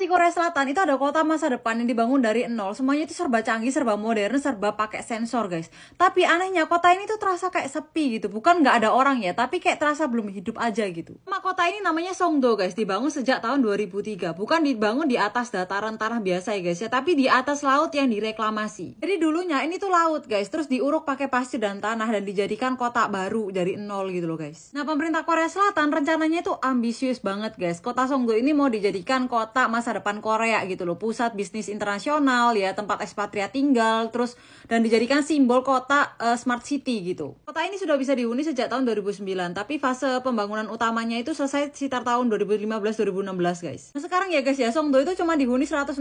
di Korea Selatan itu ada kota masa depan yang dibangun dari nol. Semuanya itu serba canggih, serba modern, serba pakai sensor, guys. Tapi anehnya kota ini tuh terasa kayak sepi gitu. Bukan nggak ada orang ya, tapi kayak terasa belum hidup aja gitu. Nama kota ini namanya Songdo, guys. Dibangun sejak tahun 2003. Bukan dibangun di atas dataran tanah biasa ya, guys ya, tapi di atas laut yang direklamasi. Jadi dulunya ini tuh laut, guys. Terus diuruk pakai pasir dan tanah dan dijadikan kota baru dari nol gitu loh, guys. Nah, pemerintah Korea Selatan rencananya itu ambisius banget, guys. Kota Songdo ini mau dijadikan kota masa depan Korea gitu loh, pusat bisnis internasional ya, tempat ekspatriat tinggal, terus dan dijadikan simbol kota smart city gitu. Kota ini sudah bisa dihuni sejak tahun 2009, tapi fase pembangunan utamanya itu selesai sekitar tahun 2015-2016, guys. Nah, sekarang ya guys ya, Songdo itu cuma dihuni 160.000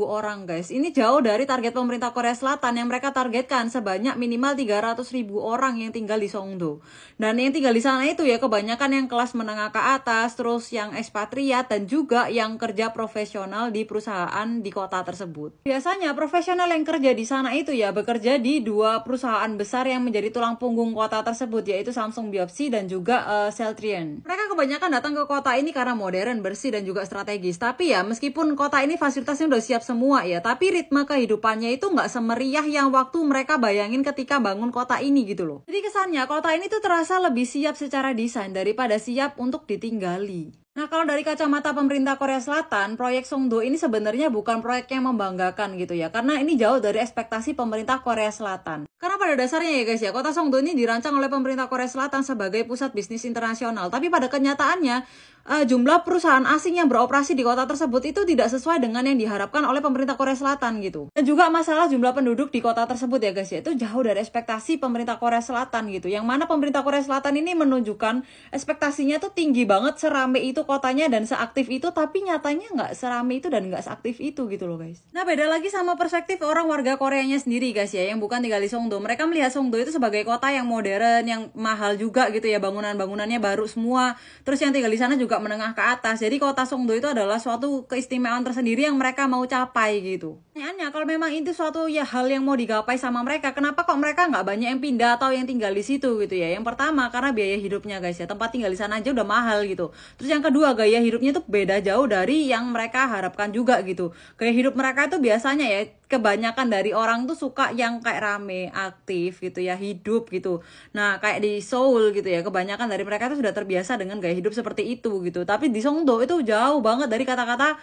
orang, guys. Ini jauh dari target pemerintah Korea Selatan yang mereka targetkan sebanyak minimal 300.000 orang yang tinggal di Songdo. Dan yang tinggal di sana itu ya kebanyakan yang kelas menengah ke atas, terus yang ekspatriat dan juga yang kerja profesional di perusahaan di kota tersebut. Biasanya profesional yang kerja di sana itu ya bekerja di dua perusahaan besar yang menjadi tulang punggung kota tersebut, yaitu Samsung Biopsi dan juga Celltrion. Mereka kebanyakan datang ke kota ini karena modern, bersih dan juga strategis. Tapi ya meskipun kota ini fasilitasnya udah siap semua ya, tapi ritme kehidupannya itu nggak semeriah yang waktu mereka bayangin ketika bangun kota ini gitu loh. Jadi kesannya kota ini tuh terasa lebih siap secara desain daripada siap untuk ditinggali. Nah, kalau dari kacamata pemerintah Korea Selatan, proyek Songdo ini sebenarnya bukan proyek yang membanggakan gitu ya, karena ini jauh dari ekspektasi pemerintah Korea Selatan. Karena pada dasarnya ya guys ya, kota Songdo ini dirancang oleh pemerintah Korea Selatan sebagai pusat bisnis internasional, tapi pada kenyataannya jumlah perusahaan asing yang beroperasi di kota tersebut itu tidak sesuai dengan yang diharapkan oleh pemerintah Korea Selatan gitu. Dan juga masalah jumlah penduduk di kota tersebut ya guys ya, itu jauh dari ekspektasi pemerintah Korea Selatan gitu. Yang mana pemerintah Korea Selatan ini menunjukkan ekspektasinya tuh tinggi banget, serame itu kotanya dan seaktif itu, tapi nyatanya nggak serame itu dan nggak seaktif itu gitu loh guys. Nah, beda lagi sama perspektif orang warga Koreanya sendiri guys ya, yang bukan tinggal di Songdo. Mereka melihat Songdo itu sebagai kota yang modern, yang mahal juga gitu ya, bangunan-bangunannya baru semua. Terus yang tinggal di sana juga menengah ke atas. Jadi kota Songdo itu adalah suatu keistimewaan tersendiri yang mereka mau capai gitu. Pertanyaannya, kalau memang itu suatu ya hal yang mau digapai sama mereka, kenapa kok mereka nggak banyak yang pindah atau yang tinggal di situ gitu ya? Yang pertama karena biaya hidupnya guys ya, tempat tinggal di sana aja udah mahal gitu. Terus yang kedua, gaya hidupnya tuh beda jauh dari yang mereka harapkan juga gitu. Gaya hidup mereka itu biasanya ya kebanyakan dari orang tuh suka yang kayak rame, aktif gitu ya, hidup gitu. Nah, kayak di Seoul gitu ya, kebanyakan dari mereka tuh sudah terbiasa dengan gaya hidup seperti itu gitu. Tapi di Songdo itu jauh banget dari kata-kata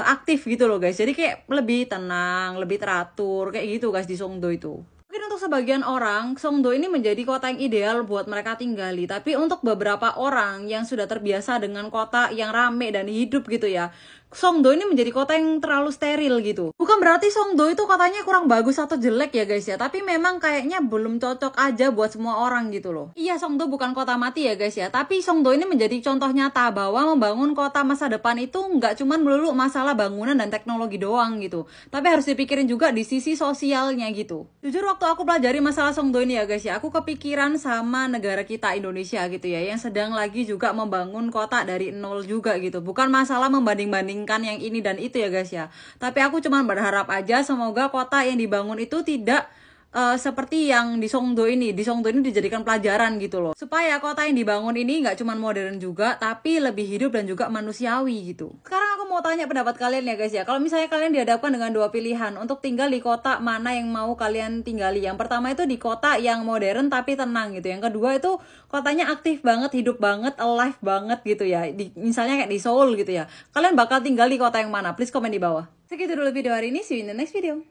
aktif gitu loh guys. Jadi kayak lebih tenang, lebih teratur kayak gitu guys di Songdo itu. Mungkin untuk sebagian orang, Songdo ini menjadi kota yang ideal buat mereka tinggali. Tapi untuk beberapa orang yang sudah terbiasa dengan kota yang rame dan hidup gitu ya, Songdo ini menjadi kota yang terlalu steril gitu. Bukan berarti Songdo itu kotanya kurang bagus atau jelek ya guys ya, tapi memang kayaknya belum cocok aja buat semua orang gitu loh. Iya, Songdo bukan kota mati ya guys ya, tapi Songdo ini menjadi contoh nyata bahwa membangun kota masa depan itu nggak cuman melulu masalah bangunan dan teknologi doang gitu, tapi harus dipikirin juga di sisi sosialnya gitu. Jujur waktu aku pelajari masalah Songdo ini ya guys ya, aku kepikiran sama negara kita Indonesia gitu ya, yang sedang lagi juga membangun kota dari nol juga gitu. Bukan masalah membanding-banding yang ini dan itu ya guys ya, tapi aku cuman berharap aja semoga kota yang dibangun itu tidak seperti yang di Songdo ini. Di Songdo ini dijadikan pelajaran gitu loh, supaya kota yang dibangun ini nggak cuman modern juga, tapi lebih hidup dan juga manusiawi gitu. Sekarang aku mau tanya pendapat kalian ya guys ya, kalau misalnya kalian dihadapkan dengan dua pilihan untuk tinggal di kota mana yang mau kalian tinggali. Yang pertama itu di kota yang modern tapi tenang gitu, yang kedua itu kotanya aktif banget, hidup banget, alive banget gitu ya, misalnya kayak di Seoul gitu ya. Kalian bakal tinggal di kota yang mana? Please komen di bawah. Segitu dulu video hari ini, see you in the next video.